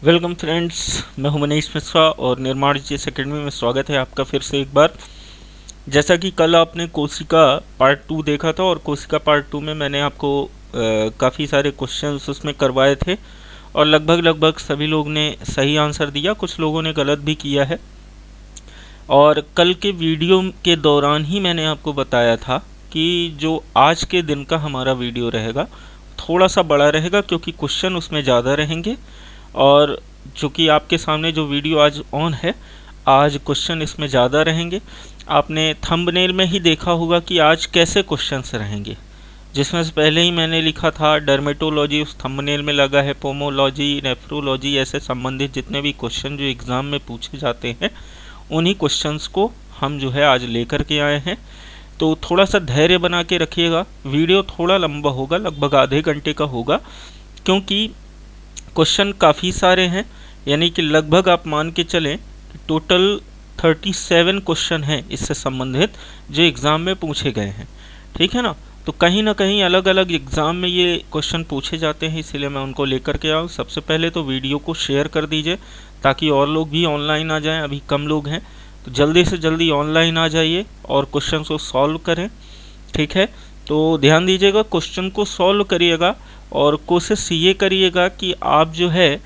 Welcome friends, मैं हूं मनीष मिश्रा और निर्माण जीएस एकेडमी में स्वागत है आपका फिर से एक बार। जैसा कि कल आपने कोशिका पार्ट 2 देखा था और कोशिका पार्ट 2 में मैंने आपको काफ़ी सारे क्वेश्चंस उसमें करवाए थे और लगभग सभी लोग ने सही आंसर दिया, कुछ लोगों ने गलत भी किया है। और कल के वीडियो के दौरान ही मैंने आपको बताया था कि जो आज के दिन का हमारा वीडियो रहेगा थोड़ा सा बड़ा रहेगा, क्योंकि क्वेश्चन उसमें ज़्यादा रहेंगे। और चूँकि आपके सामने जो वीडियो आज ऑन है, आज क्वेश्चन इसमें ज़्यादा रहेंगे। आपने थंबनेल में ही देखा होगा कि आज कैसे क्वेश्चंस रहेंगे, जिसमें से पहले ही मैंने लिखा था डर्मेटोलॉजी, उस थंबनेल में लगा है पोमोलॉजी, नेफ्रोलॉजी, ऐसे संबंधित जितने भी क्वेश्चन जो एग्ज़ाम में पूछे जाते हैं उन्हीं क्वेश्चंस को हम जो है आज लेकर के आए हैं। तो थोड़ा सा धैर्य बना के रखिएगा, वीडियो थोड़ा लंबा होगा, लगभग आधे घंटे का होगा, क्योंकि क्वेश्चन काफ़ी सारे हैं। यानी कि लगभग आप मान के चलें कि टोटल 37 क्वेश्चन हैं इससे संबंधित जो एग्ज़ाम में पूछे गए हैं। ठीक है ना? तो कहीं ना कहीं अलग अलग एग्ज़ाम में ये क्वेश्चन पूछे जाते हैं, इसीलिए मैं उनको लेकर के आऊँ। सबसे पहले तो वीडियो को शेयर कर दीजिए ताकि और लोग भी ऑनलाइन आ जाएं। अभी कम लोग हैं तो जल्दी से जल्दी ऑनलाइन आ जाइए और क्वेश्चन को सॉल्व करें। ठीक है? तो ध्यान दीजिएगा, क्वेश्चन को सॉल्व करिएगा और कोशिश ये करिएगा कि आप जो है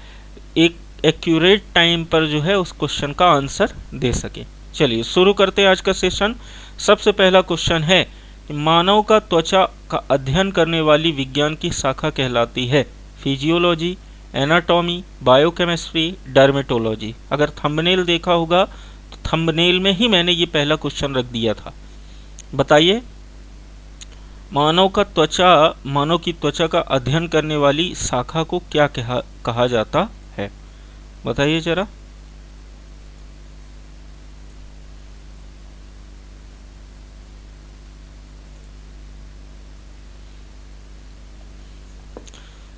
एक एक्यूरेट टाइम पर जो है उस क्वेश्चन का आंसर दे सके। चलिए शुरू करते हैं आज का सेशन। सबसे पहला क्वेश्चन है कि मानव का त्वचा का अध्ययन करने वाली विज्ञान की शाखा कहलाती है? Physiology, anatomy, biochemistry, dermatology. अगर थंबनेल देखा होगा तो थंबनेल में ही मैंने ये पहला क्वेश्चन रख दिया था। बताइए, मानव की त्वचा का अध्ययन करने वाली शाखा को क्या कहा जाता है? बताइए जरा।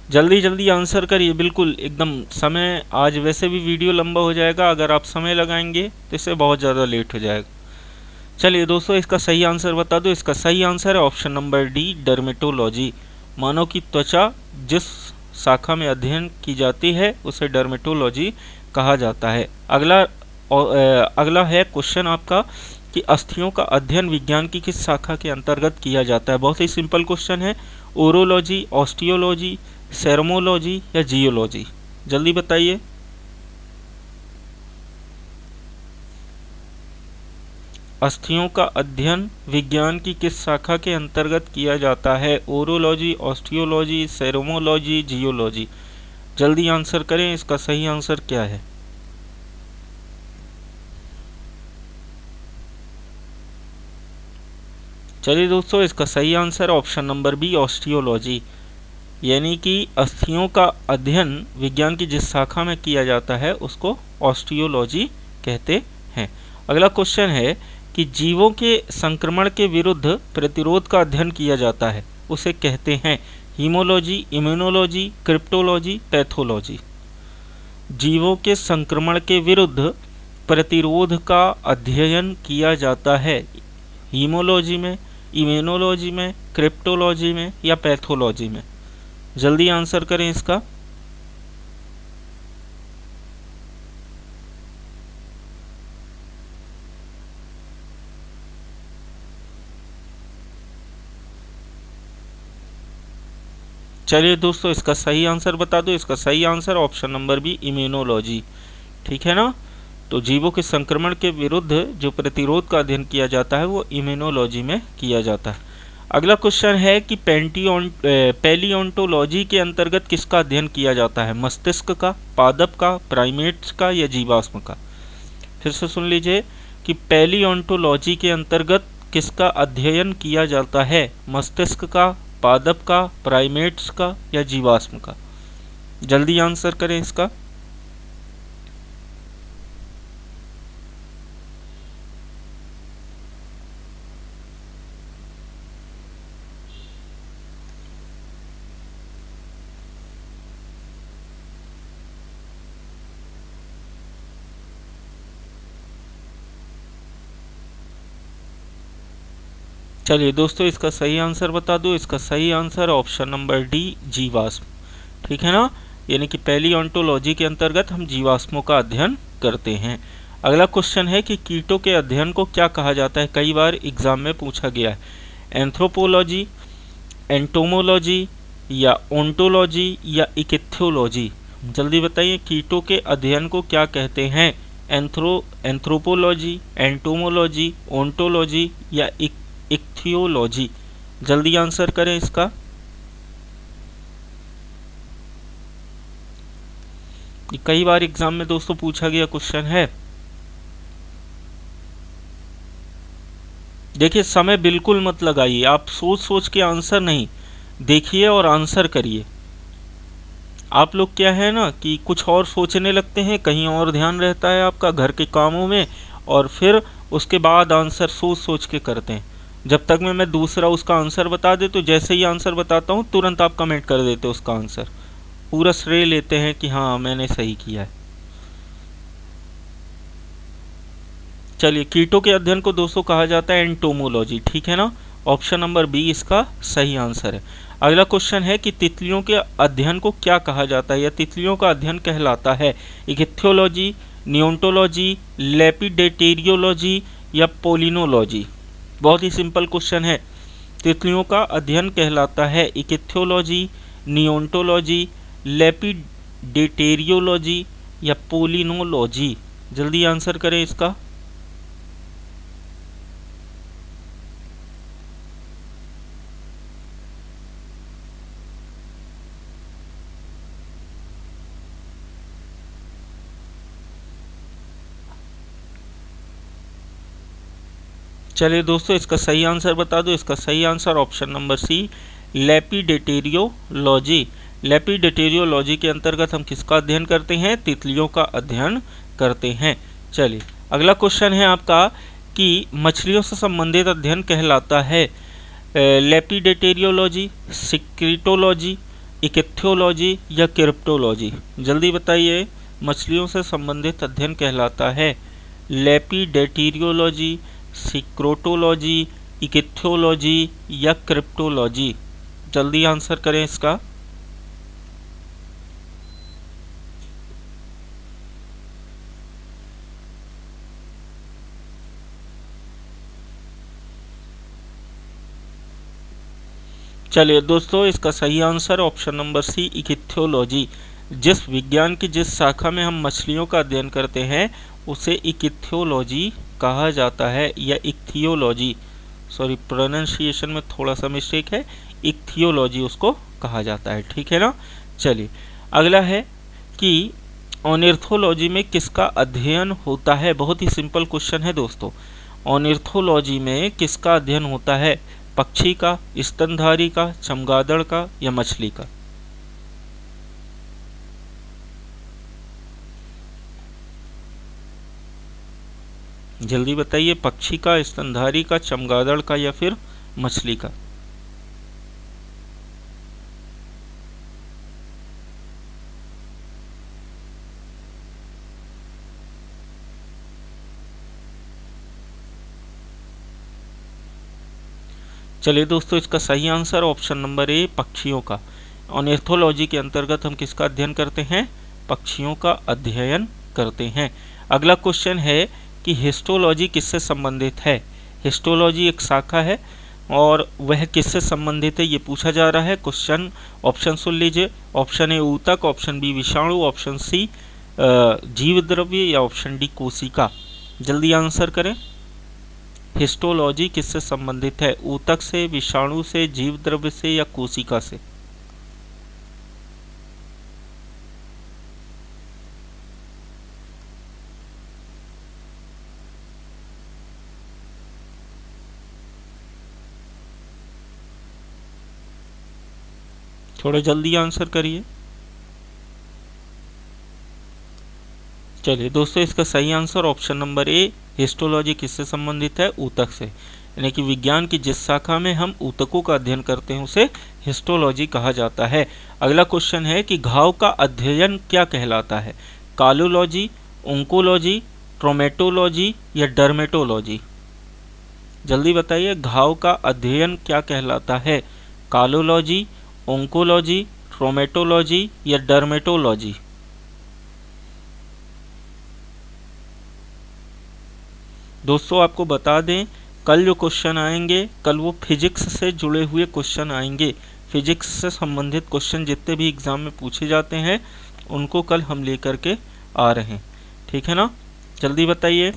जल्दी जल्दी आंसर करिए, बिल्कुल एकदम समय। आज वैसे भी वीडियो लंबा हो जाएगा, अगर आप समय लगाएंगे तो इससे बहुत ज़्यादा लेट हो जाएगा। चलिए दोस्तों, इसका सही आंसर बता दो। इसका सही आंसर है ऑप्शन नंबर डी, डर्मेटोलॉजी। मानव की त्वचा जिस शाखा में अध्ययन की जाती है उसे डर्मेटोलॉजी कहा जाता है। अगला है क्वेश्चन आपका कि अस्थियों का अध्ययन विज्ञान की किस शाखा के अंतर्गत किया जाता है? बहुत ही सिंपल क्वेश्चन है। ओरोलॉजी, ऑस्टियोलॉजी, सेरमोलॉजी या जियोलॉजी? जल्दी बताइए। अस्थियों का अध्ययन विज्ञान की किस शाखा के अंतर्गत किया जाता है? Orology, osteology, ceramology, geology? जल्दी आंसर करें, इसका सही आंसर क्या है? चलिए दोस्तों, इसका सही answer option number B, osteology. यानी कि अस्थियों का अध्ययन विज्ञान की जिस शाखा में किया जाता है उसको ऑस्टियोलॉजी कहते हैं। अगला क्वेश्चन है कि जीवों के संक्रमण के विरुद्ध प्रतिरोध का अध्ययन किया जाता है, उसे कहते हैं हीमोलॉजी, इम्यूनोलॉजी, क्रिप्टोलॉजी, पैथोलॉजी? जीवों के संक्रमण के विरुद्ध प्रतिरोध का अध्ययन किया जाता है हीमोलॉजी में, इम्यूनोलॉजी में, क्रिप्टोलॉजी में या पैथोलॉजी में? जल्दी आंसर करें इसका। चलिए दोस्तों, इसका सही आंसर बता दो। इसका सही answer option number B, immunology. ठीक है ना? तो जीवों के संक्रमण के विरुद्ध जो प्रतिरोध का अध्ययन किया जाता है वो इम्यूनोलॉजी में किया जाता है। अगला क्वेश्चन है कि पैलियोंटोलॉजी के अंतर्गत किसका अध्ययन किया जाता है? मस्तिष्क का, पादप का, प्राइमेट्स का या जीवाश्म का? फिर से सुन लीजिए कि पैलियोंटोलॉजी के अंतर्गत किसका अध्ययन किया जाता है? मस्तिष्क का, पादप का, प्राइमेट्स का या जीवाश्म का? जल्दी आंसर करें इसका। चलिए दोस्तों, इसका सही आंसर बता दो। इसका सही आंसर ऑप्शन नंबर डी, जीवाश्म। ठीक है ना? यानी कि पहली ऑन्टोलॉजी के अंतर्गत हम जीवाश्मों का अध्ययन करते हैं। अगला क्वेश्चन है कि कीटों के अध्ययन को क्या कहा जाता है, कई बार एग्जाम में पूछा गया है। एंथ्रोपोलॉजी, एंटोमोलॉजी या ओंटोलॉजी या इकिथ्योलॉजी, जल्दी बताइए कीटों के अध्ययन को क्या कहते हैं। एंथ्रोपोलॉजी, एंटोमोलॉजी, ओंटोलॉजी या इक्थियोलॉजी, जल्दी आंसर करें इसका। कई बार एग्जाम में दोस्तों पूछा गया क्वेश्चन है। देखिए समय बिल्कुल मत लगाइए, आप सोच सोच के आंसर नहीं, देखिए और आंसर करिए। आप लोग क्या है ना कि कुछ और सोचने लगते हैं, कहीं और ध्यान रहता है आपका घर के कामों में, और फिर उसके बाद आंसर सोच सोच के करते हैं। जब तक मैं दूसरा उसका आंसर बता दे तो जैसे ही आंसर बताता हूँ तुरंत आप कमेंट कर देते हो उसका आंसर, पूरा श्रेय लेते हैं कि हाँ मैंने सही किया है। चलिए, कीटों के अध्ययन को दोस्तों कहा जाता है एंटोमोलॉजी, ठीक है ना। ऑप्शन नंबर बी इसका सही आंसर है। अगला क्वेश्चन है कि तितलियों के अध्ययन को क्या कहा जाता है या तितलियों का अध्ययन कहलाता है। इकिथ्योलॉजी, नियोंटोलॉजी, लेपिडेटेरियोलॉजी या पोलिनोलॉजी। बहुत ही सिंपल क्वेश्चन है। तितलियों का अध्ययन कहलाता है इकिथ्योलॉजी, नियोंटोलॉजी, लेपिडेटेरियोलॉजी या पोलिनोलॉजी, जल्दी आंसर करें इसका। चलिए दोस्तों, इसका सही आंसर बता दो। इसका सही आंसर ऑप्शन नंबर सी, लेपिडेटेरियोलॉजी। लेपिडेटेरियोलॉजी के अंतर्गत हम किसका अध्ययन करते हैं, तितलियों का अध्ययन करते हैं। चलिए, अगला क्वेश्चन है आपका कि मछलियों से संबंधित अध्ययन कहलाता है लेपिडेटेरियोलॉजी, सिक्रिटोलॉजी, इकिथ्योलॉजी या क्रिप्टोलॉजी, जल्दी बताइए। मछलियों से संबंधित अध्ययन कहलाता है लेपिडेटेरियोलॉजी, सिक्रोटोलॉजी, इकिथ्योलॉजी या क्रिप्टोलॉजी, जल्दी आंसर करें इसका। चलिए दोस्तों, इसका सही आंसर ऑप्शन नंबर सी, इकिथ्योलॉजी। जिस विज्ञान की जिस शाखा में हम मछलियों का अध्ययन करते हैं उसे इकिथ्योलॉजी कहा जाता है या इक्थियोलॉजी, सॉरी प्रोनाउंसिएशन में थोड़ा सा मिस्टेक है, इक्थियोलॉजी उसको कहा जाता है, ठीक है ना। चलिए, अगला है कि ऑर्निथोलॉजी में किसका अध्ययन होता है। बहुत ही सिंपल क्वेश्चन है दोस्तों। ऑर्निथोलॉजी में किसका अध्ययन होता है, पक्षी का, स्तनधारी का, चमगादड़ का या मछली का, जल्दी बताइए। पक्षी का, स्तनधारी का, चमगादड़ का या फिर मछली का। चलिए दोस्तों, इसका सही आंसर ऑप्शन नंबर ए, पक्षियों का। ऑर्निथोलॉजी के अंतर्गत हम किसका अध्ययन करते हैं, पक्षियों का अध्ययन करते हैं। अगला क्वेश्चन है कि हिस्टोलॉजी किससे संबंधित है। हिस्टोलॉजी एक शाखा है और वह किससे संबंधित है ये पूछा जा रहा है। क्वेश्चन ऑप्शन सुन लीजिए। ऑप्शन ए ऊतक, ऑप्शन बी विषाणु, ऑप्शन सी जीव द्रव्य या ऑप्शन डी कोशिका, जल्दी आंसर करें। हिस्टोलॉजी किससे संबंधित है, ऊतक से, विषाणु से, जीव द्रव्य से या कोशिका से। थोड़ा जल्दी आंसर करिए। चलिए दोस्तों, इसका सही answer option number A, histology किससे संबंधित है, ऊतक से। यानी कि विज्ञान की जिस शाखा में हम ऊतकों का अध्ययन करते हैं उसे हिस्टोलॉजी कहा जाता है। अगला क्वेश्चन है कि घाव का अध्ययन क्या कहलाता है, कालोलॉजी, ओंकोलॉजी, ट्रोमेटोलॉजी या डर्मेटोलॉजी, जल्दी बताइए। घाव का अध्ययन क्या कहलाता है, कालोलॉजी, ओंकोलॉजी, ट्रोमेटोलॉजी या डर्मेटोलॉजी? दोस्तों आपको बता दें, कल जो क्वेश्चन आएंगे, कल वो फिजिक्स से जुड़े हुए क्वेश्चन आएंगे। फिजिक्स से संबंधित क्वेश्चन जितने भी एग्जाम में पूछे जाते हैं उनको कल हम लेकर के आ रहे हैं, ठीक है ना। जल्दी बताइए,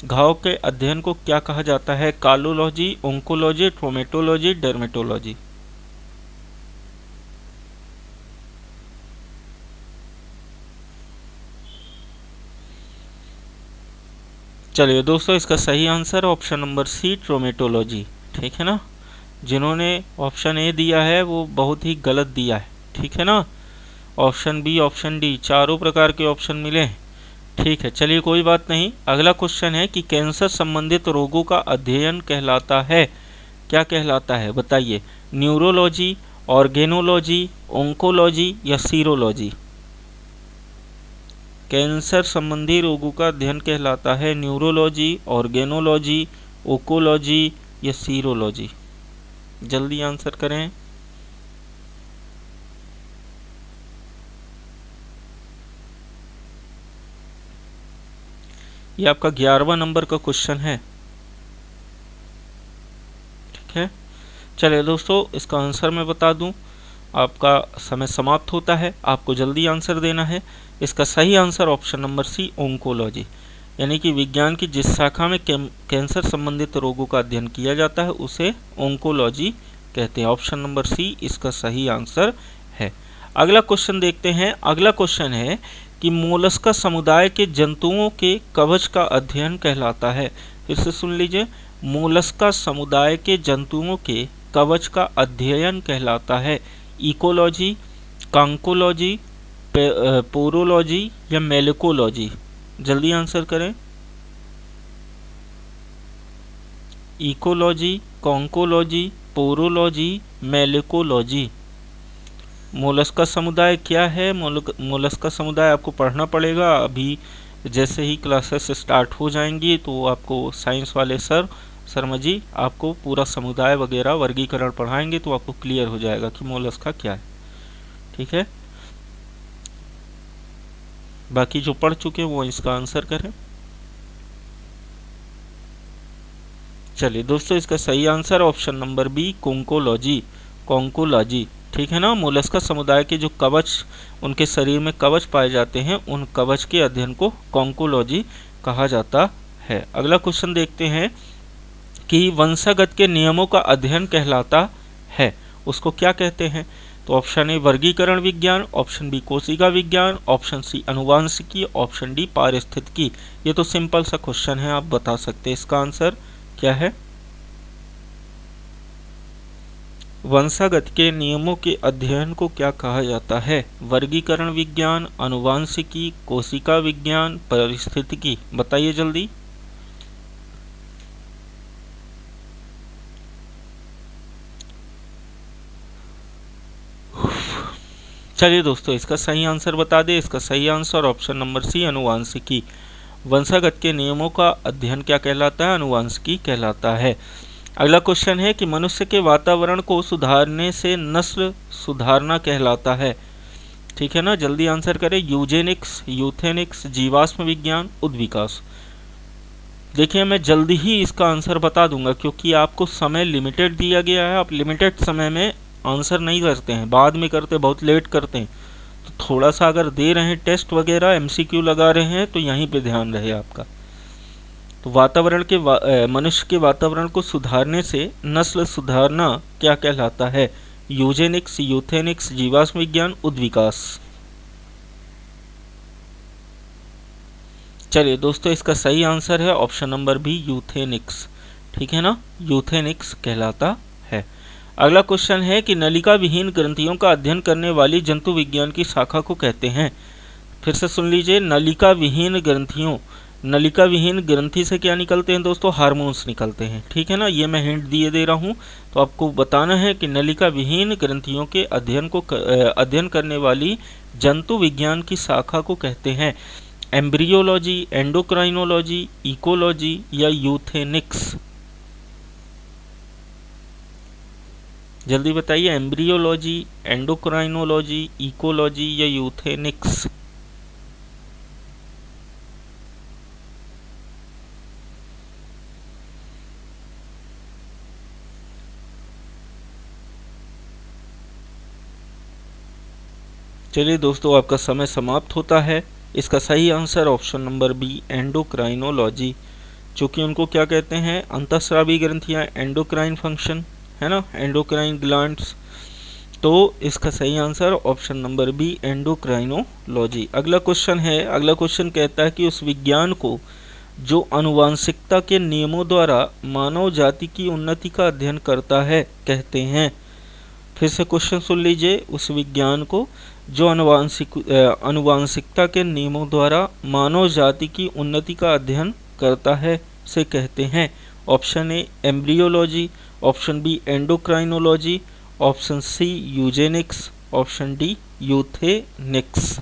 घाव के अध्ययन को क्या कहा जाता है? कालोलॉजी, ओंकोलॉजी, ट्रोमेटोलॉजी, डर्मेटोलॉजी? चलिए दोस्तों, इसका सही आंसर ऑप्शन नंबर सी, ट्रोमेटोलॉजी, ठीक है ना। जिन्होंने ऑप्शन ए दिया है वो बहुत ही गलत दिया है, ठीक है ना। ऑप्शन बी, ऑप्शन डी, चारों प्रकार के ऑप्शन मिले हैं, ठीक है। चलिए कोई बात नहीं। अगला क्वेश्चन है कि कैंसर संबंधित रोगों का अध्ययन कहलाता है, क्या कहलाता है बताइए? न्यूरोलॉजी, ऑर्गेनोलॉजी, ओंकोलॉजी या सीरोलॉजी? कैंसर संबंधी रोगों का अध्ययन कहलाता है न्यूरोलॉजी, ऑर्गेनोलॉजी, ओकोलॉजी या सीरोलॉजी? जल्दी आंसर करें। ये आपका 11वां नंबर का क्वेश्चन है, ठीक है। चलिए दोस्तों, इसका आंसर मैं बता दूं, आपका समय समाप्त होता है, आपको जल्दी आंसर देना है। इसका सही answer option number C, oncology, यानी कि विज्ञान की जिस शाखा में कैंसर संबंधित रोगों का अध्ययन किया जाता है उसे ओंकोलॉजी कहते हैं। ऑप्शन नंबर सी इसका सही आंसर है। अगला क्वेश्चन देखते हैं। अगला क्वेश्चन है कि मोलस्का समुदाय के जंतुओं के कवच का अध्ययन कहलाता है। फिर से सुन लीजिए, मोलस्का समुदाय के जंतुओं के कवच का अध्ययन कहलाता है इकोलॉजी, कांकोलॉजी, पोरोलॉजी या मेलिकोलॉजी? जल्दी आंसर करें। इकोलॉजी, कांकोलॉजी, पोरोलॉजी, मेलिकोलॉजी? मोलस्का समुदाय क्या है? मोलस्का समुदाय आपको पढ़ना पड़ेगा। अभी जैसे ही क्लासेस स्टार्ट हो जाएंगी तो आपको साइंस वाले शर्मा जी आपको पूरा समुदाय वगैरह वर्गीकरण पढ़ाएंगे, तो आपको क्लियर हो जाएगा कि मोलस्का क्या है, ठीक है। बाकी जो पढ़ चुके हैं वो इसका आंसर करें। चलिए दोस्तों, इसका सही answer option number B, conchology, conchology, ठीक है ना। मोलस्का समुदाय के जो कवच, उनके शरीर में कवच पाए जाते हैं, उन कवच के अध्ययन को कॉन्कोलॉजी कहा जाता है। अगला क्वेश्चन देखते हैं कि वंशागत के नियमों का अध्ययन कहलाता है, उसको क्या कहते हैं? तो ऑप्शन ए वर्गीकरण विज्ञान, ऑप्शन बी कोशिका विज्ञान, ऑप्शन सी अनुवांशिकी, ऑप्शन डी पारिस्थितिकी। ये तो सिंपल सा क्वेश्चन है, आप बता सकते हैं इसका आंसर क्या है। वंशागत के नियमों के अध्ययन को क्या कहा जाता है? वर्गीकरण विज्ञान, अनुवांशिकी, कोशिका विज्ञान, पारिस्थितिकी? बताइए जल्दी। चलिए दोस्तों, इसका सही आंसर बता दें। इसका सही आंसर ऑप्शन नंबर सी, अनुवांशिकी। वंशागत के नियमों का अध्ययन क्या कहलाता है? अनुवांशिकी कहलाता है। अगला क्वेश्चन है कि मनुष्य के वातावरण को सुधारने से नस्ल सुधारना कहलाता है, ठीक है ना। जल्दी आंसर करें। यूजेनिक्स, यूथेनिक्स, जीवाश्म विज्ञान, उद्विकास? देखिए, मैं जल्दी ही इसका आंसर बता दूंगा क्योंकि आपको समय लिमिटेड दिया गया है। आप लिमिटेड समय में आंसर नहीं करते हैं, बाद में करते, बहुत लेट करते हैं। तो थोड़ा सा अगर दे रहे हैं टेस्ट वगैरह, एमसीक्यू लगा रहे हैं, तो यहीं पे ध्यान रहे आपका। तो वातावरण के मनुष्य के वातावरण को सुधारने से नस्ल सुधारना क्या कहलाता है? यूजेनिक्स, यूथेनिक्स, जीवाश्म विज्ञान, उद्विकास? चलिए दोस्तों, इसका सही आंसर है ऑप्शन नंबर बी, यूथेनिक्स, ठीक है ना। यूथेनिक्स कहलाता है। अगला क्वेश्चन है कि नलिका विहीन ग्रंथियों का अध्ययन करने वाली जंतु विज्ञान की शाखा को कहते हैं। फिर से सुन लीजिए, नलिका विहीन ग्रंथियों, नलिका विहीन ग्रंथि से क्या निकलते हैं दोस्तों? हार्मोन्स निकलते हैं, ठीक है ना। ये मैं हिंट दिए दे रहा हूँ, तो आपको बताना है कि नलिका विहीन ग्रंथियों के अध्ययन करने वाली जंतु विज्ञान की शाखा को कहते हैं एम्ब्रियोलॉजी, एंडोक्राइनोलॉजी, इकोलॉजी या यूथेनिक्स? जल्दी बताइए, एम्ब्रियोलॉजी, एंडोक्राइनोलॉजी, इकोलॉजी या यूथेनिक्स? चलिए दोस्तों, आपका समय समाप्त होता है। इसका सही answer option number B, endocrinology. चूँकि उनको क्या कहते हैं, अंतःस्रावी ग्रंथियाँ, एंडोक्राइन फंक्शन है ना, एंडोक्राइन ग्लैंड्स। तो इसका सही answer option number B, endocrinology. अगला क्वेश्चन है, अगला क्वेश्चन कहता है कि उस विज्ञान को जो आनुवांशिकता के नियमों द्वारा मानव जाति की उन्नति का अध्ययन करता है कहते हैं। फिर से क्वेश्चन सुन लीजिए, उस विज्ञान को जो आनुवांशिकता के नियमों द्वारा मानव जाति की उन्नति का अध्ययन करता है से कहते हैं। Option A embryology, option B endocrinology, option C eugenics, option D euthenics.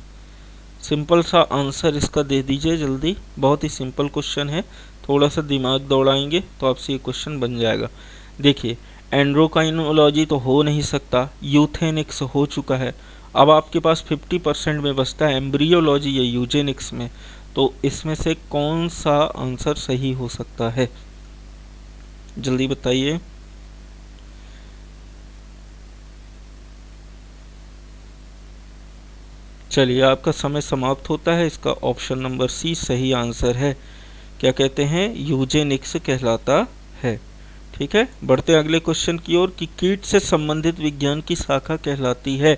Simple सा आंसर इसका दे दीजिए जल्दी, बहुत ही सिंपल क्वेश्चन है, थोड़ा सा दिमाग दौड़ाएंगे तो आपसे ये क्वेश्चन बन जाएगा। देखिए, एंडोक्राइनोलॉजी तो हो नहीं सकता, यूथेनिक्स हो चुका है। अब आपके पास 50% में बचता है एम्ब्रियोलॉजी या यूजेनिक्स में। तो इसमें से कौन सा आंसर सही हो सकता है, जल्दी बताइए। चलिए, आपका समय समाप्त होता है। इसका ऑप्शन नंबर सी सही आंसर है। क्या कहते हैं, यूजेनिक्स कहलाता है। ठीक है, बढ़ते अगले क्वेश्चन की ओर कि कीट से संबंधित विज्ञान की शाखा कहलाती है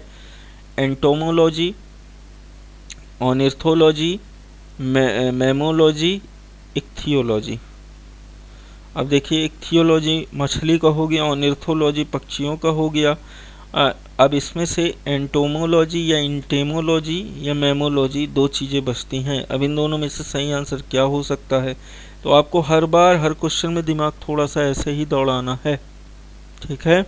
एंटोमोलॉजी, ऑर्निथोलॉजी, मैमोलॉजी, इक्थियोलॉजी। अब देखिए, इक्थियोलॉजी मछली का हो गया, ऑर्निथोलॉजी पक्षियों का हो गया। अब इसमें से एंटोमोलॉजी या इंटेमोलॉजी या मैमोलॉजी दो चीज़ें बचती हैं। अब इन दोनों में से सही आंसर क्या हो सकता है? तो आपको हर बार हर क्वेश्चन में दिमाग थोड़ा सा ऐसे ही दौड़ाना है। ठीक है,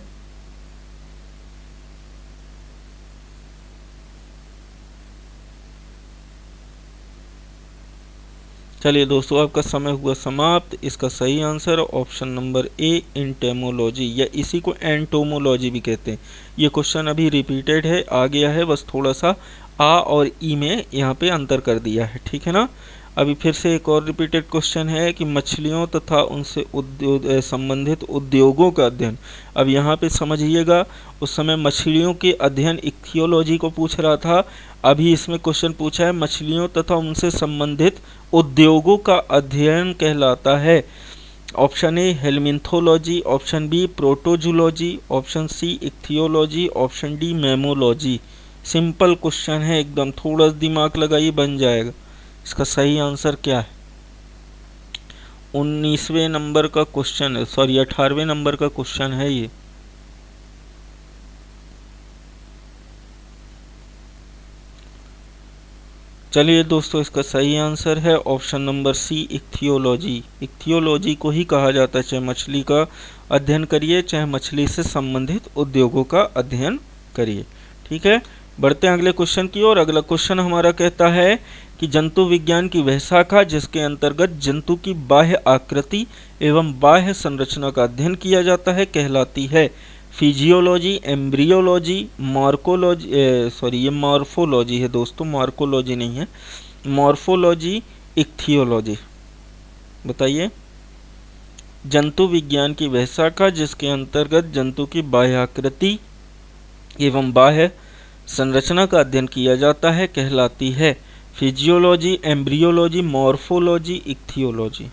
चलिए दोस्तों, आपका समय हुआ समाप्त। इसका सही आंसर ऑप्शन नंबर ए, इंटेमोलॉजी, या इसी को एंटोमोलॉजी भी कहते हैं। ये क्वेश्चन अभी रिपीटेड है, आ गया है, बस थोड़ा सा आ और ई में यहाँ पे अंतर कर दिया है। ठीक है ना। अभी फिर से एक और रिपीटेड क्वेश्चन है कि मछलियों तथा उनसे संबंधित उद्योगों का अध्ययन। अब यहाँ पे समझिएगा, उस समय मछलियों के अध्ययन इक्थियोलॉजी को पूछ रहा था, अभी इसमें क्वेश्चन पूछा है मछलियों तथा उनसे संबंधित उद्योगों का अध्ययन कहलाता है। Option A helminthology, option B protozoology, option C ichthyology, option D mammalogy. Simple question है एकदम, थोड़ा दिमाग लगाइए बन जाएगा। इसका सही आंसर क्या है? 19वें नंबर का क्वेश्चन है, सॉरी 18वें नंबर का क्वेश्चन है ये। चलिए दोस्तों, इसका सही आंसर है option number C, ichthyology. Ichthyology को ही कहा जाता है, चाहे मछली का अध्ययन करिए चाहे मछली से संबंधित उद्योगों का अध्ययन करिए। ठीक है, बढ़ते हैं अगले क्वेश्चन की ओर। अगला क्वेश्चन हमारा कहता है कि जंतु विज्ञान की वह शाखा जिसके अंतर्गत जंतु की बाह्य आकृति एवं बाह्य संरचना का अध्ययन किया जाता है कहलाती है फिजियोलॉजी, एम्ब्रियोलॉजी, मार्कोलॉजी, सॉरी ये मॉर्फोलॉजी है दोस्तों, मार्कोलॉजी नहीं है, मॉर्फोलॉजी, इक्थियोलॉजी। बताइए, जंतु विज्ञान की वह शाखा जिसके अंतर्गत जंतु की बाह्य आकृति एवं बाह्य संरचना का अध्ययन किया जाता है कहलाती है फिजियोलॉजी, एम्ब्रियोलॉजी, मॉर्फोलॉजी, इक्थियोलॉजी।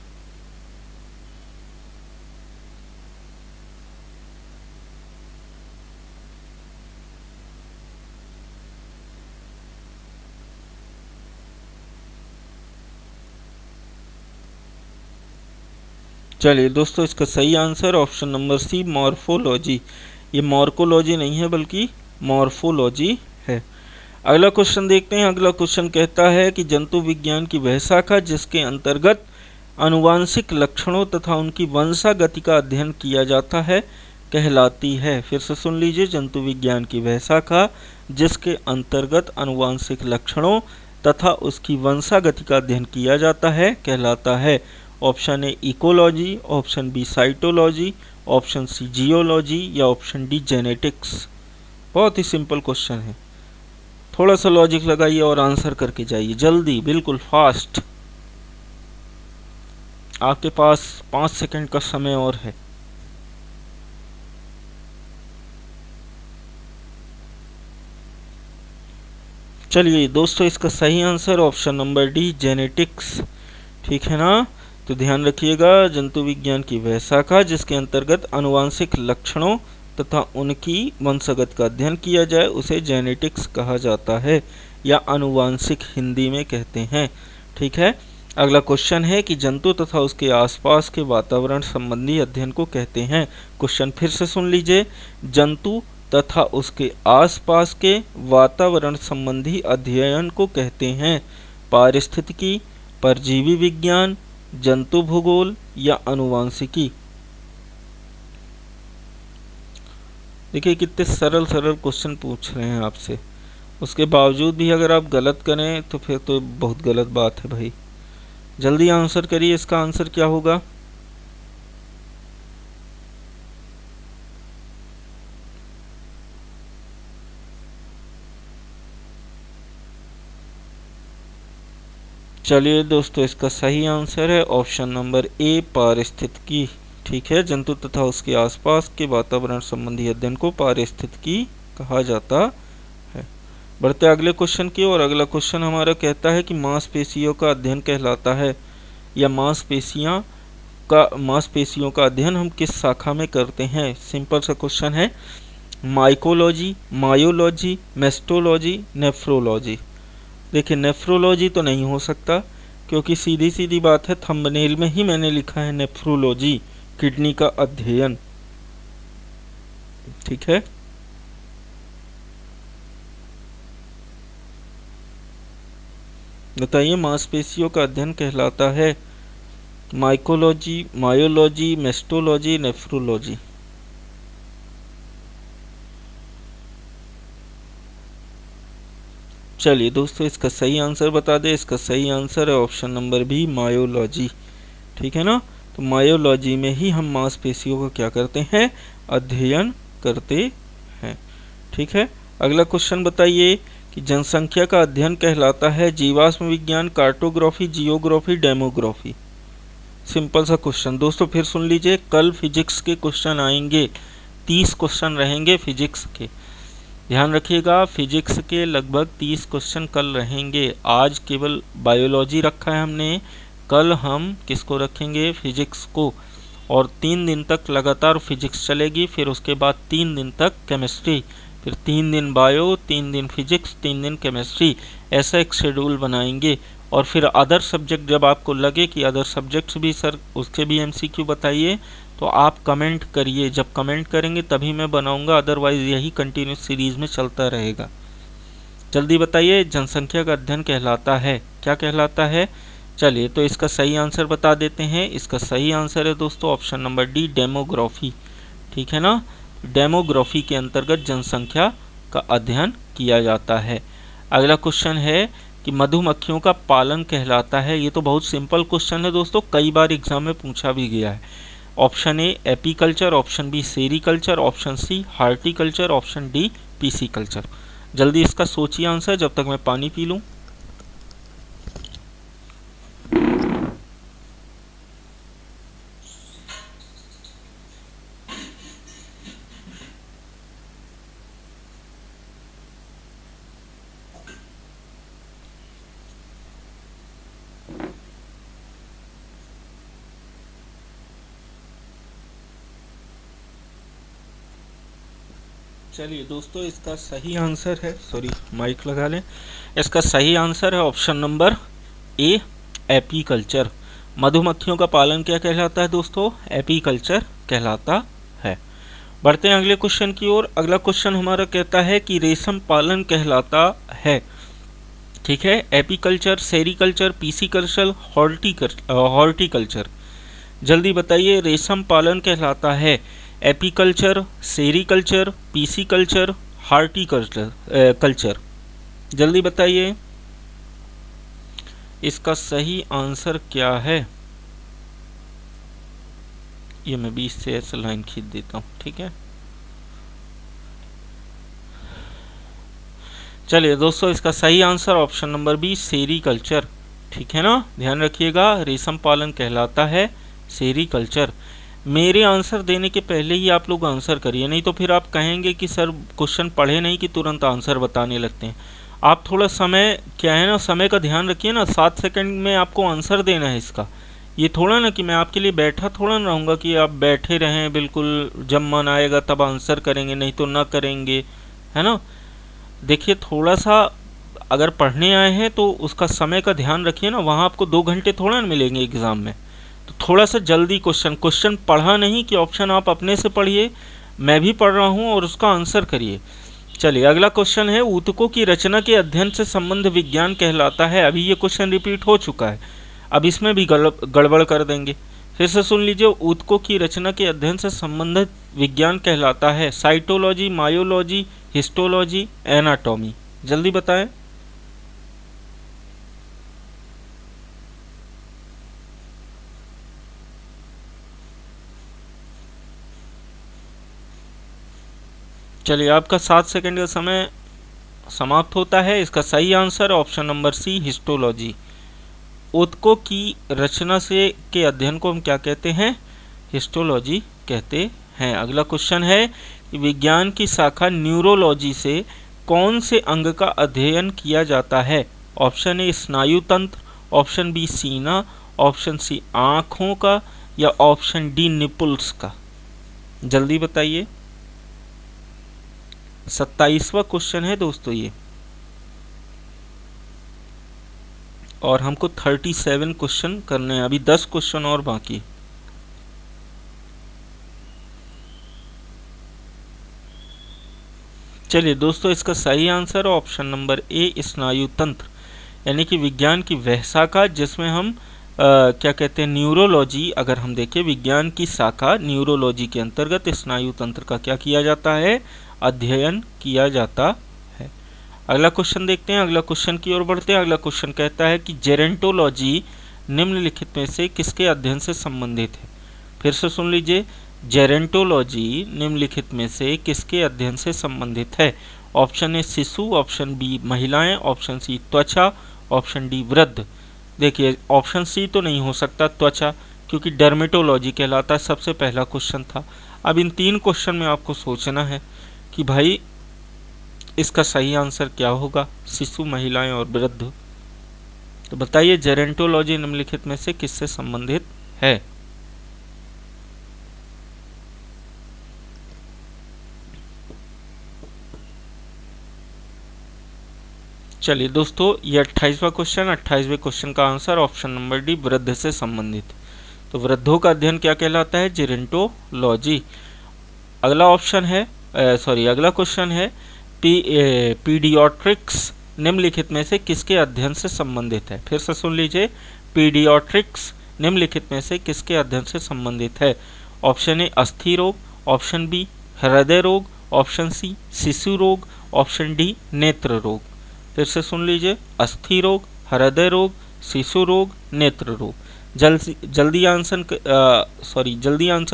चलिए दोस्तों, इसका सही answer option number C, morphology. ये मॉर्कोलॉजी नहीं है बल्कि मॉर्फोलॉजी है। अगला क्वेश्चन देखते हैं। अगला क्वेश्चन कहता है कि जंतु विज्ञान की वह शाखा जिसके अंतर्गत आनुवांशिक लक्षणों तथा उनकी वंशागति का अध्ययन किया जाता है कहलाती है। फिर से सुन लीजिए, जंतु विज्ञान की वह शाखा जिसके अंतर्गत आनुवांशिक लक्षणों तथा उसकी वंशागति का अध्ययन किया जाता है कहलाता है। Option A ecology, option B cytology, option C geology या ऑप्शन डी जेनेटिक्स। बहुत ही सिंपल क्वेश्चन है, थोड़ा सा लॉजिक लगाइए और आंसर करके जाइए जल्दी, बिल्कुल फास्ट। आपके पास 5 सेकंड का समय और है। चलिए दोस्तों, इसका सही answer option number D genetics, ठीक है ना। तो ध्यान रखिएगा, जंतु विज्ञान की वह शाखा जिसके अंतर्गत आनुवांशिक लक्षणों तथा उनकी वंशगत का अध्ययन किया जाए उसे जेनेटिक्स कहा जाता है, या आनुवांशिक हिंदी में कहते हैं, ठीक है। अगला क्वेश्चन है कि जंतु तथा उसके आसपास के वातावरण संबंधी अध्ययन को कहते हैं। क्वेश्चन फिर से सुन लीजिए, जंतु तथा उसके आसपास के वातावरण संबंधी अध्ययन को कहते हैं पारिस्थितिकी, परजीवी विज्ञान, जंतु भूगोल या आनुवांशिकी। देखिए कितने सरल सरल क्वेश्चन पूछ रहे हैं आपसे, उसके बावजूद भी अगर आप गलत करें तो फिर तो बहुत गलत बात है भाई। जल्दी आंसर करिए, इसका आंसर क्या होगा। चलिए दोस्तों, इसका सही आंसर है ऑप्शन नंबर ए पारिस्थितिकी, ठीक है। जंतु तथा उसके आसपास के वातावरण संबंधी अध्ययन को पारिस्थितिकी कहा जाता है। बढ़ते अगले क्वेश्चन की और अगला क्वेश्चन हमारा कहता है कि मांसपेशियों का अध्ययन कहलाता है, या मांसपेशियों का अध्ययन हम किस शाखा में करते हैं। सिंपल सा क्वेश्चन है, माइकोलॉजी, मायोलॉजी, मेस्टोलॉजी, नेफ्रोलॉजी। देखिए नेफ्रोलॉजी तो नहीं हो सकता, क्योंकि सीधी सीधी बात है, थंबनेल में ही मैंने लिखा है नेफ्रोलॉजी, किडनी का अध्ययन, ठीक है। बताइए, मांसपेशियों का अध्ययन कहलाता है माइकोलॉजी, मायोलॉजी, मेस्टोलॉजी, नेफ्रोलॉजी। चलिए दोस्तों, इसका सही आंसर बता दें। इसका सही आंसर है ऑप्शन नंबर बी मायोलॉजी, ठीक है ना। तो मायोलॉजी में ही हम मांसपेशियों का क्या करते हैं, अध्ययन करते हैं, ठीक है। अगला क्वेश्चन बताइए कि जनसंख्या का अध्ययन कहलाता है जीवाश्म विज्ञान, कार्टोग्राफी, जियोग्राफी, डेमोग्राफी। सिंपल सा क्वेश्चन दोस्तों, फिर सुन लीजिए, कल फिजिक्स के क्वेश्चन आएंगे, 30 क्वेश्चन रहेंगे फिजिक्स के, ध्यान रखिएगा। फिजिक्स के लगभग 30 क्वेश्चन कल रहेंगे। आज केवल बायोलॉजी रखा है हमने, कल हम किसको रखेंगे, फिजिक्स को। और 3 दिन तक लगातार फिजिक्स चलेगी, फिर उसके बाद 3 दिन तक केमिस्ट्री, फिर 3 दिन बायो, 3 दिन फिजिक्स, 3 दिन केमिस्ट्री, ऐसा एक शेड्यूल बनाएंगे। और फिर अदर सब्जेक्ट जब आपको लगे कि अदर सब्जेक्ट्स भी सर उसके भी एमसीक्यू बताइए, तो आप कमेंट करिए, जब कमेंट करेंगे तभी मैं बनाऊंगा, अदरवाइज यही कंटिन्यूस सीरीज में चलता रहेगा। जल्दी बताइए, जनसंख्या का अध्ययन कहलाता है, क्या कहलाता है। चलिए तो इसका सही आंसर बता देते हैं। इसका सही आंसर है दोस्तों ऑप्शन नंबर डी डेमोग्राफी, ठीक है ना। डेमोग्राफी के अंतर्गत जनसंख्या का अध्ययन किया जाता है। अगला क्वेश्चन है कि मधुमक्खियों का पालन कहलाता है। ये तो बहुत सिंपल क्वेश्चन है दोस्तों, कई बार एग्जाम में पूछा भी गया है। Option A apiculture, option B sericulture, option C horticulture, option D pisciculture. जल्दी इसका सोचिए आंसर, जब तक मैं पानी पी लूं। चलिए दोस्तों, इसका सही आंसर है, सॉरी माइक लगा लें, इसका सही आंसर है ऑप्शन नंबर ए एपीकल्चर। मधुमक्खियों का पालन क्या कहलाता है दोस्तों, एपीकल्चर कहलाता है। बढ़ते हैं अगले क्वेश्चन की ओर। अगला क्वेश्चन हमारा कहता है कि रेशम पालन कहलाता है, ठीक है। Apiculture, sericulture, pisciculture, horticulture. जल्दी बताइए, रेशम पालन कहलाता है एपीकल्चर, सेरीकल्चर, पीसीकल्चर, हार्टिकल्चर। जल्दी बताइए इसका सही आंसर क्या है। ये मैं 20 से ऐसे लाइन खींच देता हूँ, ठीक है। चलिए दोस्तों, इसका सही answer option number B, sericulture, ठीक है ना। ध्यान रखिएगा, रेशम पालन कहलाता है सेरीकल्चर। मेरे आंसर देने के पहले ही आप लोग आंसर करिए, नहीं तो फिर आप कहेंगे कि सर क्वेश्चन पढ़े नहीं कि तुरंत आंसर बताने लगते हैं। आप थोड़ा समय, क्या है ना, समय का ध्यान रखिए ना। 7 सेकंड में आपको आंसर देना है इसका। ये थोड़ा ना कि मैं आपके लिए बैठा थोड़ा ना रहूँगा कि आप बैठे रहें बिल्कुल, जब मन आएगा तब आंसर करेंगे, नहीं तो ना करेंगे, है ना। देखिए थोड़ा सा, अगर पढ़ने आए हैं तो उसका समय का ध्यान रखिए ना। वहाँ आपको 2 घंटे थोड़ा ना मिलेंगे एग्ज़ाम में। तो थोड़ा सा जल्दी क्वेश्चन पढ़ा नहीं कि ऑप्शन आप अपने से पढ़िए, मैं भी पढ़ रहा हूँ और उसका आंसर करिए। चलिए अगला क्वेश्चन है, ऊतकों की रचना के अध्ययन से संबंध विज्ञान कहलाता है। अभी ये क्वेश्चन रिपीट हो चुका है, अब इसमें भी गड़बड़ कर देंगे। फिर से सुन लीजिए, ऊतकों की रचना के अध्ययन से संबंधित विज्ञान कहलाता है साइटोलॉजी, मायोलॉजी, हिस्टोलॉजी, एनाटॉमी। जल्दी बताएं। चलिए आपका 7 सेकंड का समय समाप्त होता है। इसका सही answer option number C, histology. ऊतकों की रचना से के अध्ययन को हम क्या कहते हैं? हिस्टोलॉजी कहते हैं। अगला क्वेश्चन है, विज्ञान की शाखा न्यूरोलॉजी से कौन से अंग का अध्ययन किया जाता है? ऑप्शन ए स्नायु तंत्र, ऑप्शन बी सीना, ऑप्शन सी आँखों का, या ऑप्शन डी निपुल्स का। जल्दी बताइए। 27वां क्वेश्चन है दोस्तों ये, और हमको 37 क्वेश्चन करने हैं। अभी 10 क्वेश्चन और बाकी। चलिए दोस्तों, इसका सही आंसर ऑप्शन नंबर ए, स्नायु तंत्र, यानी कि विज्ञान की वह शाखा जिसमें हम क्या कहते हैं, न्यूरोलॉजी। अगर हम देखें विज्ञान की शाखा न्यूरोलॉजी के अंतर्गत स्नायु तंत्र का क्या किया जाता है? अध्ययन किया जाता है। अगला क्वेश्चन देखते हैं, अगला क्वेश्चन की ओर बढ़ते हैं। अगला क्वेश्चन कहता है कि जेरेंटोलॉजी निम्नलिखित में से किसके अध्ययन से संबंधित है? फिर से सुन लीजिए, जेरेंटोलॉजी निम्नलिखित में से किसके अध्ययन से संबंधित है? ऑप्शन ए शिशु, ऑप्शन बी महिलाएं, ऑप्शन सी त्वचा, ऑप्शन डी वृद्ध। देखिए ऑप्शन सी तो नहीं हो सकता, त्वचा, क्योंकि डर्मेटोलॉजी कहलाता सबसे पहला क्वेश्चन था। अब इन 3 क्वेश्चन में आपको सोचना है कि भाई इसका सही आंसर क्या होगा, शिशु, महिलाएं और वृद्ध। तो बताइए जेरेंटोलॉजी निम्नलिखित में से किससे संबंधित है? चलिए दोस्तों, ये 28वां क्वेश्चन, 28वें क्वेश्चन का आंसर ऑप्शन नंबर डी, वृद्ध से संबंधित। तो वृद्धों का अध्ययन क्या कहलाता है? जेरेंटोलॉजी। अगला ऑप्शन है, अगला क्वेश्चन है, पीडियाट्रिक्स निम्नलिखित में से किसके अध्ययन से संबंधित है? फिर से सुन लीजिए, पीडियाट्रिक्स निम्नलिखित में से किसके अध्ययन से संबंधित है? ऑप्शन ए अस्थि रोग, ऑप्शन बी हृदय रोग, ऑप्शन सी शिशु रोग, ऑप्शन डी नेत्र रोग। फिर से सुन लीजिए, अस्थि रोग, हृदय रोग, शिशु रोग, नेत्र रोग। जल्दी आंसर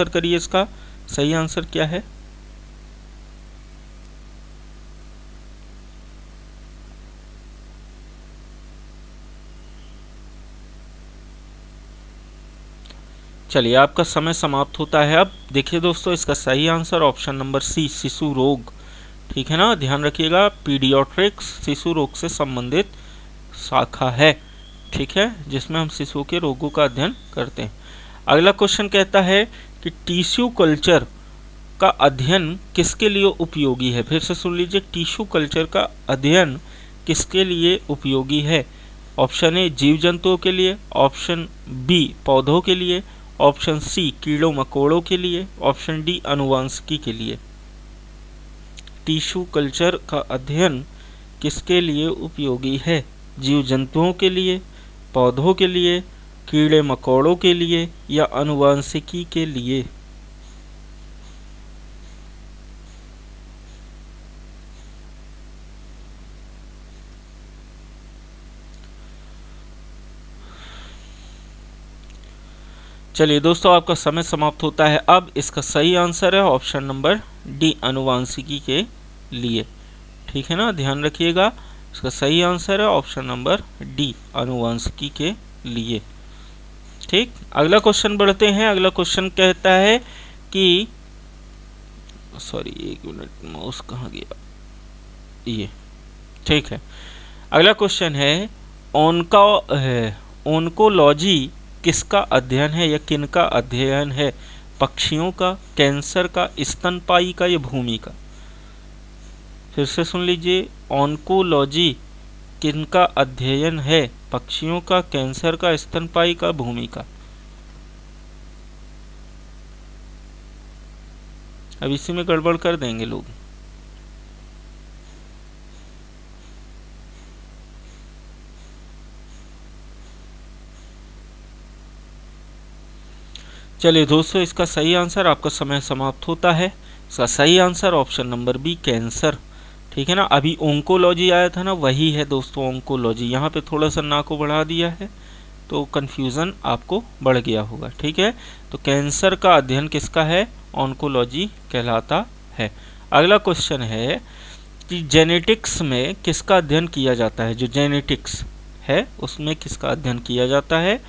करिए। इसका सही आंसर क्या है? चलिए आपका समय समाप्त होता है। अब देखिए दोस्तों, इसका सही आंसर ऑप्शन नंबर सी, शिशु रोग, ठीक है ना। ध्यान रखिएगा, पीडियाट्रिक्स शिशु रोग से संबंधित शाखा है, ठीक है, जिसमें हम शिशु के रोगों का अध्ययन करते हैं। अगला क्वेश्चन कहता है कि टिश्यू कल्चर का अध्ययन किसके लिए उपयोगी है? फिर से सुन लीजिए, टिश्यू कल्चर का अध्ययन किसके लिए उपयोगी है? ऑप्शन ए जीव जंतुओं के लिए, ऑप्शन बी पौधों के लिए, ऑप्शन सी कीड़ों मकोड़ों के लिए, ऑप्शन डी आनुवंशिकी के लिए। टिश्यू कल्चर का अध्ययन किसके लिए उपयोगी है? जीव जंतुओं के लिए, पौधों के लिए, कीड़े मकोड़ों के लिए, या आनुवंशिकी के लिए? चलिए दोस्तों, आपका समय समाप्त होता है। अब इसका सही आंसर है ऑप्शन नंबर डी, आनुवांशिकी के लिए। ठीक है ना, ध्यान रखिएगा, इसका सही आंसर है ऑप्शन नंबर डी, आनुवांशिकी के लिए। ठीक, अगला क्वेश्चन बढ़ते हैं। अगला क्वेश्चन कहता है कि सॉरी, एक मिनट, माउस कहाँ गया, ये ठीक है। अगला क्वेश्चन है ओन्कोलॉजी किसका अध्ययन है या किनका अध्ययन है? पक्षियों का, कैंसर का, स्तनपायी का या भूमि का? फिर से सुन लीजिए, ओन्कोलॉजी किनका अध्ययन है? पक्षियों का, कैंसर का, स्तनपायी का, भूमि का? अब इसी में गड़बड़ कर देंगे लोग। चलिए दोस्तों, इसका सही आंसर, आपका समय समाप्त होता है। इसका सही answer option number B, cancer. ठीक है ना, अभी ओंकोलॉजी आया था ना, वही है दोस्तों ओंकोलॉजी। यहाँ पे थोड़ा सा ना को बढ़ा दिया है तो कंफ्यूजन आपको बढ़ गया होगा। ठीक है, तो कैंसर का अध्ययन किसका है? ओंकोलॉजी कहलाता है। अगला क्वेश्चन है कि जेनेटिक्स में किसका अध्ययन किया जाता है? जो जेनेटिक्स है उसमें किसका अध्ययन किया जाता है?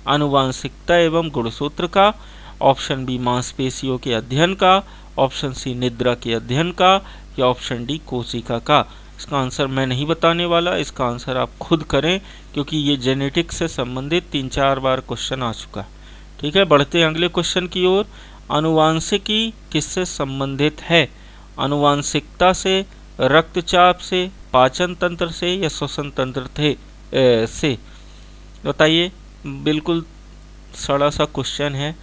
आनुवांशिकता एवं गुणसूत्र का, ऑप्शन बी मांसपेशियों के अध्ययन का, ऑप्शन सी निद्रा के अध्ययन का, या ऑप्शन डी कोशिका का? इसका आंसर मैं नहीं बताने वाला, इसका आंसर आप खुद करें, क्योंकि ये जेनेटिक्स से संबंधित 3-4 बार क्वेश्चन आ चुका है। ठीक है, बढ़ते हैं अगले क्वेश्चन की ओर। आनुवांशिकी किससे संबंधित है? आनुवांशिकता से, रक्तचाप से, पाचन तंत्र से, या श्वसन तंत्र से? बताइए, बिल्कुल सड़ा सा क्वेश्चन है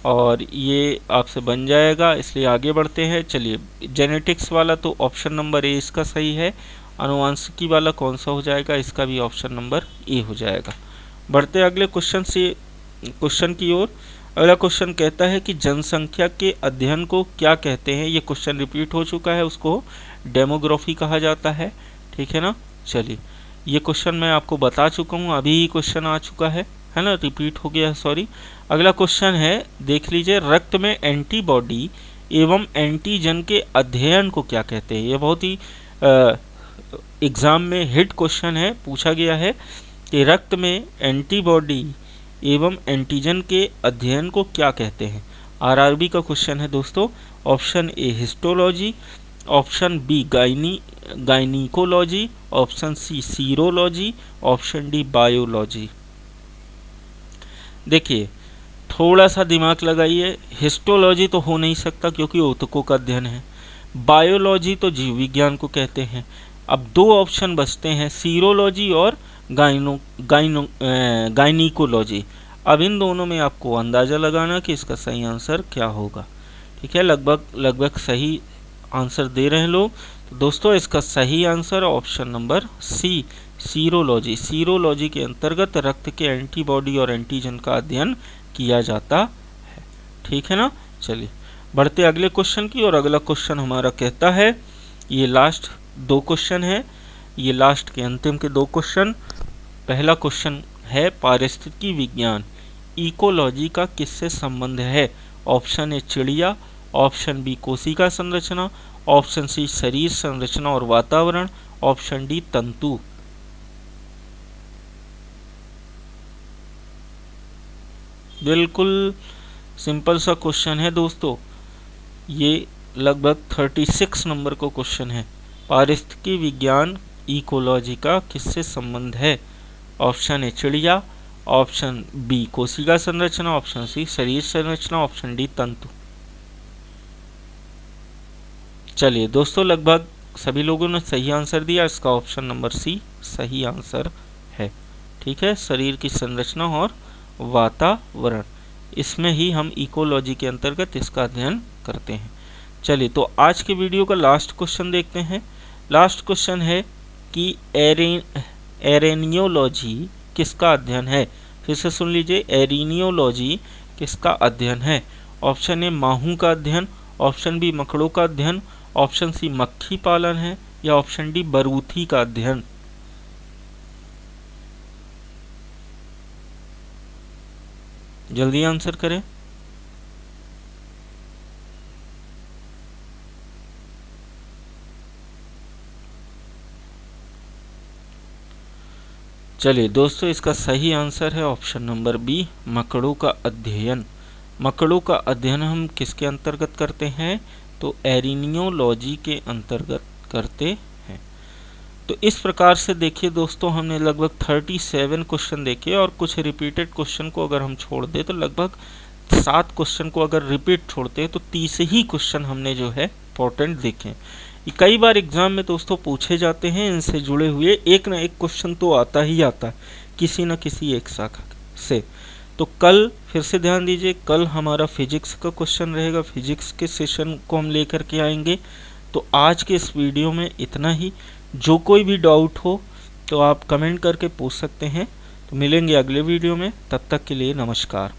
और ये आपसे बन जाएगा, इसलिए आगे बढ़ते हैं। चलिए, जेनेटिक्स वाला तो ऑप्शन नंबर ए इसका सही है। आनुवांशिकी वाला कौन सा हो जाएगा? इसका भी ऑप्शन नंबर ए हो जाएगा। बढ़ते हैं अगले क्वेश्चन की ओर। अगला क्वेश्चन कहता है कि जनसंख्या के अध्ययन को क्या कहते हैं? ये क्वेश्चन रिपीट हो चुका है, उसको डेमोग्राफी कहा जाता है। ठीक है ना, चलिए, ये क्वेश्चन मैं आपको बता चुका हूँ, अभी क्वेश्चन आ चुका है ना, रिपीट हो गया, सॉरी। अगला क्वेश्चन है, देख लीजिए, रक्त में एंटीबॉडी एवं एंटीजन के अध्ययन को क्या कहते हैं? ये बहुत ही एग्जाम में हिट क्वेश्चन है, पूछा गया है कि रक्त में एंटीबॉडी एवं एंटीजन के अध्ययन को क्या कहते हैं? आरआरबी का क्वेश्चन है दोस्तों। Option A histology, option B gynaecology, option C serology, option D biology. देखिए, थोड़ा सा दिमाग लगाइए, हिस्टोलॉजी तो हो नहीं सकता क्योंकि ऊतकों का अध्ययन है। बायोलॉजी तो जीव विज्ञान को कहते हैं। अब 2 ऑप्शन बचते हैं, सीरोलॉजी और गायनिकोलॉजी। अब इन दोनों में आपको अंदाज़ा लगाना कि इसका सही आंसर क्या होगा। ठीक है, लगभग सही आंसर दे रहे हैं लोग। तो दोस्तों, इसका सही answer option number C, serology. Serology के अंतर्गत रक्त के एंटीबॉडी और एंटीजन का अध्ययन किया जाता है। ठीक है ना, चलिए बढ़ते अगले क्वेश्चन की। और अगला क्वेश्चन हमारा कहता है, ये लास्ट 2 क्वेश्चन है, ये लास्ट के अंतिम के 2 क्वेश्चन। पहला क्वेश्चन है, पारिस्थितिकी विज्ञान इकोलॉजी का किससे संबंध है? ऑप्शन ए चिड़िया, ऑप्शन बी कोशिका संरचना, ऑप्शन सी शरीर संरचना और वातावरण, ऑप्शन डी तंतु। बिल्कुल सिंपल सा क्वेश्चन है दोस्तों, ये लगभग 36 नंबर का क्वेश्चन है। पारिस्थितिकी विज्ञान इकोलॉजी का किससे संबंध है? ऑप्शन ए चिड़िया, ऑप्शन बी कोशिका संरचना, ऑप्शन सी शरीर संरचना, ऑप्शन डी तंतु। चलिए दोस्तों, लगभग सभी लोगों ने सही आंसर दिया, इसका ऑप्शन नंबर सी सही आंसर है। ठीक है, शरीर की संरचना और वातावरण, इसमें ही हम इकोलॉजी के अंतर्गत इसका अध्ययन करते हैं। चलिए, तो आज के वीडियो का लास्ट क्वेश्चन देखते हैं। लास्ट क्वेश्चन है कि एरेनियोलॉजी किसका अध्ययन है? फिर से सुन लीजिए, एरेनियोलॉजी किसका अध्ययन है? ऑप्शन ए माहू का अध्ययन, ऑप्शन बी मकड़ों का अध्ययन, ऑप्शन सी मक्खी पालन है, या ऑप्शन डी बरूथी का अध्ययन। जल्दी आंसर करें। चलिए दोस्तों, इसका सही आंसर है ऑप्शन नंबर बी, मकड़ों का अध्ययन। मकड़ों का अध्ययन हम किसके अंतर्गत करते हैं? तो एरिनियोलॉजी के अंतर्गत करते हैं। तो इस प्रकार से देखिए दोस्तों, हमने लगभग 37 क्वेश्चन देखे और कुछ रिपीटेड क्वेश्चन को अगर हम छोड़ दें तो लगभग 7 क्वेश्चन को अगर रिपीट छोड़ते हैं तो 30 ही क्वेश्चन हमने जो है इंपॉर्टेंट देखे। कई बार एग्जाम में दोस्तों पूछे जाते हैं, इनसे जुड़े हुए एक ना एक क्वेश्चन तो आता ही आता है किसी न किसी एक शाखा से। तो कल फिर से ध्यान दीजिए, कल हमारा फिजिक्स का क्वेश्चन रहेगा, फिजिक्स के सेशन को हम लेकर के आएंगे। तो आज के इस वीडियो में इतना ही। जो कोई भी डाउट हो तो आप कमेंट करके पूछ सकते हैं। तो मिलेंगे अगले वीडियो में, तब तक के लिए नमस्कार।